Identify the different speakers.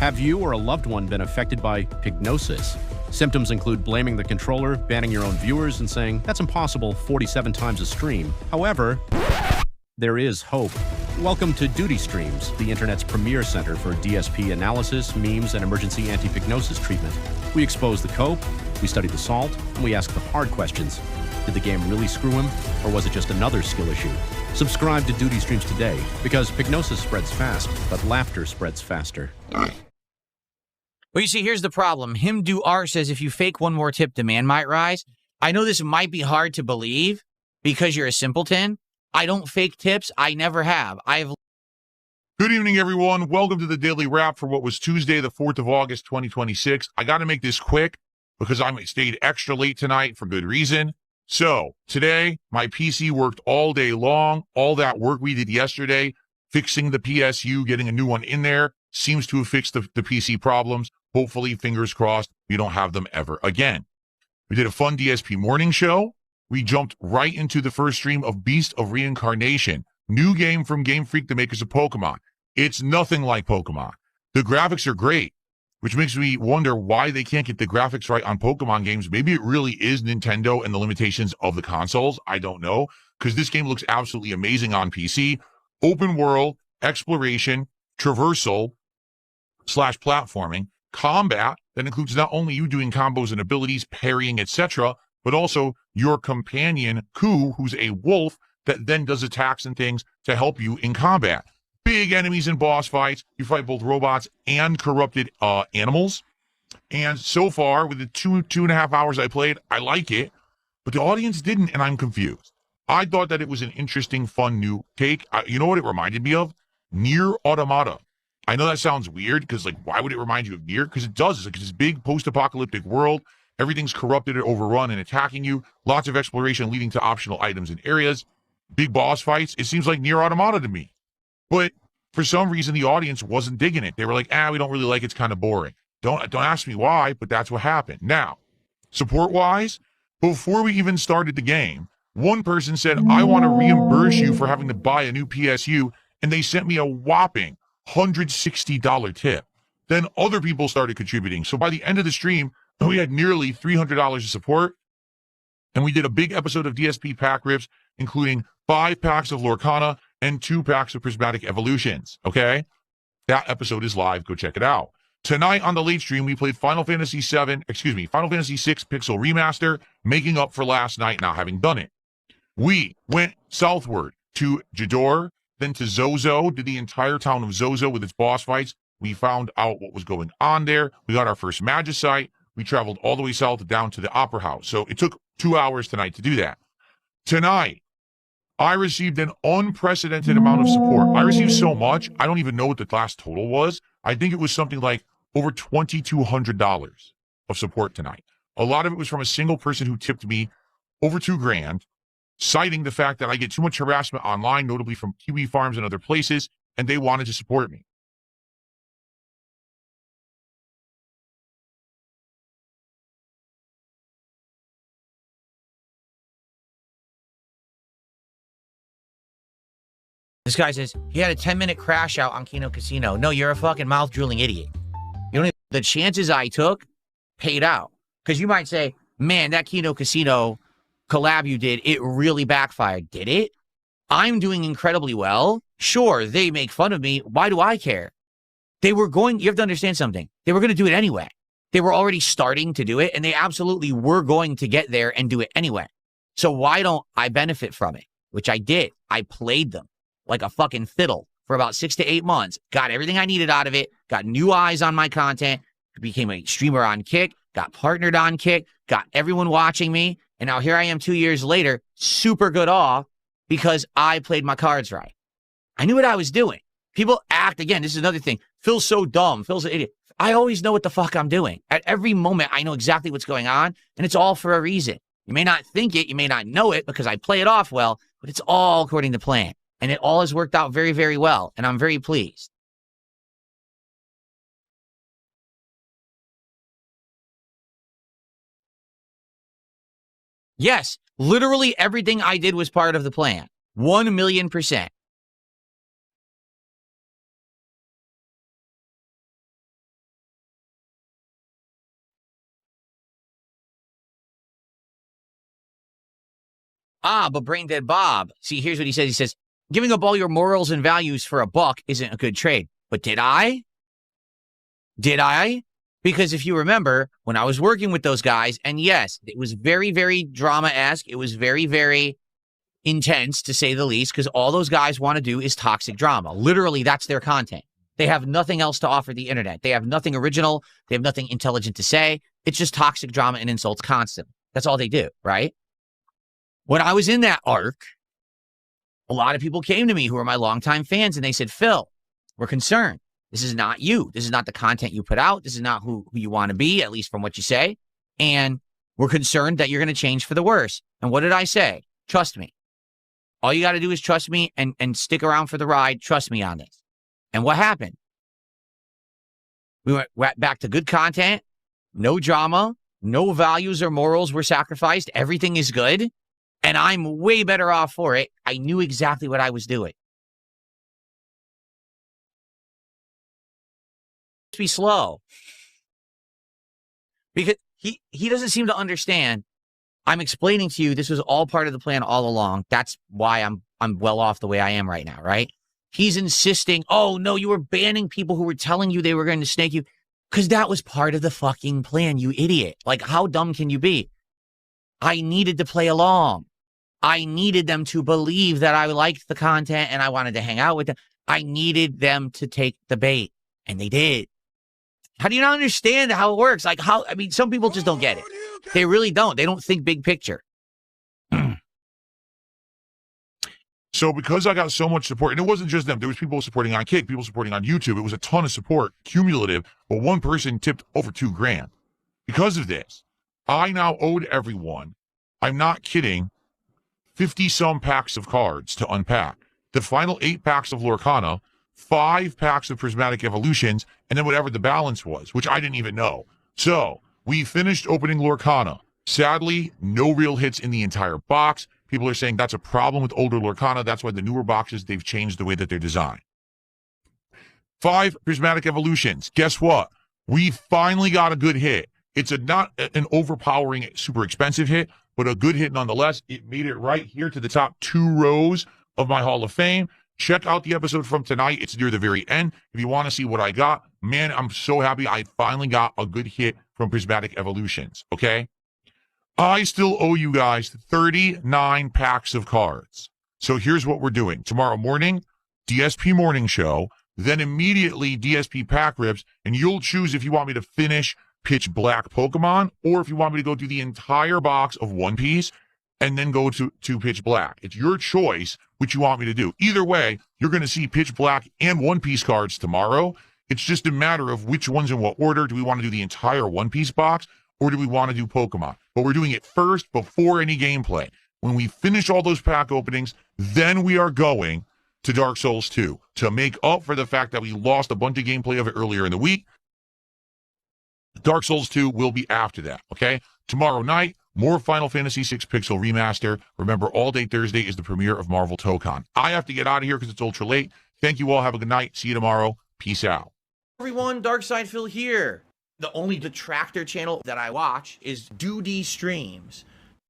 Speaker 1: Have you or a loved one been affected by hypnosis? Symptoms include blaming the controller, banning your own viewers, and saying, "That's impossible 47 times a stream." However, there is hope. Welcome to Duty Streams, the internet's premier center for DSP analysis, memes, and emergency anti-hypnosis treatment. We expose the cope, we study the salt, and we ask the hard questions. Did the game really screw him, or was it just another skill issue? Subscribe to Duty Streams today, because hypnosis spreads fast, but laughter spreads faster.
Speaker 2: Well, you see, here's the problem. Him do R says if you fake one more tip, demand might rise. I know this might be hard to believe because you're a simpleton. I don't fake tips. I never have.
Speaker 3: Good evening, everyone. Welcome to the Daily Wrap for what was Tuesday, the 4th of August, 2026. I got to make this quick because I stayed extra late tonight for good reason. So today, my PC worked all day long. All that work we did yesterday, fixing the PSU, getting a new one in there, seems to have fixed the PC problems. Hopefully, fingers crossed, we don't have them ever again. We did a fun DSP morning show. We jumped right into the first stream of Beast of Reincarnation, new game from Game Freak, the makers of Pokemon. It's nothing like Pokemon. The graphics are great, which makes me wonder why they can't get the graphics right on Pokemon games. Maybe it really is Nintendo and the limitations of the consoles. I don't know, because this game looks absolutely amazing on PC. Open world, exploration, traversal, / platforming, combat that includes not only you doing combos and abilities, parrying, etc., but also your companion, Ku, who's a wolf that then does attacks and things to help you in combat. Big enemies in boss fights. You fight both robots and corrupted animals. And so far, with the two and a half hours I played, I like it, but the audience didn't, and I'm confused. I thought that it was an interesting, fun, new take. You know what it reminded me of? Nier Automata. I know that sounds weird, because, why would it remind you of Nier? Because it does. It's like this big post-apocalyptic world. Everything's corrupted and overrun and attacking you. Lots of exploration leading to optional items and areas. Big boss fights. It seems like Nier Automata to me. But for some reason, the audience wasn't digging it. They were like, we don't really like it. It's kind of boring. Don't ask me why, but that's what happened. Now, support-wise, before we even started the game, one person said, "I want to reimburse you for having to buy a new PSU," and they sent me a whopping $160 tip. Then other people started contributing. So by the end of the stream, we had nearly $300 of support, and we did a big episode of DSP pack rips, including 5 packs of Lorcana and 2 packs of Prismatic Evolutions, okay? That episode is live. Go check it out. Tonight on the late stream, we played Final Fantasy VI Pixel Remaster, making up for last night not having done it. We went southward to Jador, then to Zozo, did the entire town of Zozo with its boss fights. We found out what was going on there. We got our first Magicite. We traveled all the way south down to the Opera House. So it took 2 hours tonight to do that. Tonight, I received an unprecedented amount of support. I received so much, I don't even know what the last total was. I think it was something like over $2,200 of support tonight. A lot of it was from a single person who tipped me over $2,000, citing the fact that I get too much harassment online, notably from Kiwi Farms and other places, and they wanted to support me.
Speaker 2: This guy says he had a 10-minute crash out on Kino Casino. No, you're a fucking mouth-drooling idiot. You don't even, the chances I took paid out. Because you might say, man, that Kino Casino collab you did, it really backfired. Did it? I'm doing incredibly well. Sure, they make fun of me. Why do I care? You have to understand something. They were going to do it anyway. They were already starting to do it, and they absolutely were going to get there and do it anyway. So why don't I benefit from it? Which I did. I played them like a fucking fiddle for about 6 to 8 months. Got everything I needed out of it. Got new eyes on my content. Became a streamer on Kick. Got partnered on Kick. Got everyone watching me. And now here I am 2 years later, super good off because I played my cards right. I knew what I was doing. People act, again, this is another thing. Phil's so dumb. Phil's an idiot. I always know what the fuck I'm doing. At every moment, I know exactly what's going on, and it's all for a reason. You may not think it, you may not know it because I play it off well, but it's all according to plan. And it all has worked out very, very well, and I'm very pleased. Yes, literally everything I did was part of the plan. 1,000,000%. But Brain Dead Bob, see, here's what he says. He says, giving up all your morals and values for a buck isn't a good trade. But did I? Did I? Because if you remember, when I was working with those guys, and yes, it was very, very drama-esque. It was very, very intense, to say the least, because all those guys want to do is toxic drama. Literally, that's their content. They have nothing else to offer the internet. They have nothing original. They have nothing intelligent to say. It's just toxic drama and insults constantly. That's all they do, right? When I was in that arc, a lot of people came to me who are my longtime fans, and they said, Phil, we're concerned. This is not you. This is not the content you put out. This is not who you want to be, at least from what you say. And we're concerned that you're going to change for the worse. And what did I say? Trust me. All you got to do is trust me and stick around for the ride. Trust me on this. And what happened? We went back to good content, no drama, no values or morals were sacrificed. Everything is good. And I'm way better off for it. I knew exactly what I was doing. Be slow. Because he doesn't seem to understand. I'm explaining to you this was all part of the plan all along. That's why I'm well off the way I am right now, right? He's insisting, oh, no, you were banning people who were telling you they were going to snake you. Because that was part of the fucking plan, you idiot. Like, how dumb can you be? I needed to play along. I needed them to believe that I liked the content and I wanted to hang out with them. I needed them to take the bait. And they did. How do you not understand how it works? Like, I mean, some people just don't get it. They really don't. They don't think big picture.
Speaker 3: So because I got so much support, and it wasn't just them, there was people supporting on Kick, people supporting on YouTube. It was a ton of support, cumulative, but one person tipped over $2,000. Because of this, I now owed everyone, I'm not kidding, 50-some packs of cards to unpack. The final 8 packs of Lorcana, 5 packs of Prismatic Evolutions, and then whatever the balance was, which I didn't even know. So, we finished opening Lorcana. Sadly, no real hits in the entire box. People are saying that's a problem with older Lorcana. That's why the newer boxes, they've changed the way that they're designed. 5 Prismatic Evolutions. Guess what? We finally got a good hit. It's not an overpowering, super expensive hit, but a good hit nonetheless. It made it right here to the top 2 rows of my Hall of Fame. Check out the episode from tonight. It's near the very end. If you want to see what I got, man, I'm so happy I finally got a good hit from Prismatic Evolutions, okay? I still owe you guys 39 packs of cards. So here's what we're doing. Tomorrow morning, DSP morning show, then immediately DSP pack rips, and you'll choose if you want me to finish Pitch Black Pokemon or if you want me to go through the entire box of One Piece and then go to Pitch Black. It's your choice which you want me to do. Either way, you're going to see Pitch Black and One Piece cards tomorrow. It's just a matter of which ones in what order. Do we want to do the entire One Piece box or do we want to do Pokemon? But we're doing it first before any gameplay. When we finish all those pack openings, then we are going to Dark Souls 2 to make up for the fact that we lost a bunch of gameplay of it earlier in the week. Dark Souls 2 will be after that, okay? Tomorrow night, more Final Fantasy VI Pixel Remaster. Remember, all day Thursday is the premiere of Marvel Tokon. I have to get out of here because it's ultra late. Thank you all. Have a good night. See you tomorrow. Peace out.
Speaker 2: Everyone, Darkside Phil here. The only detractor channel that I watch is Doody Streams.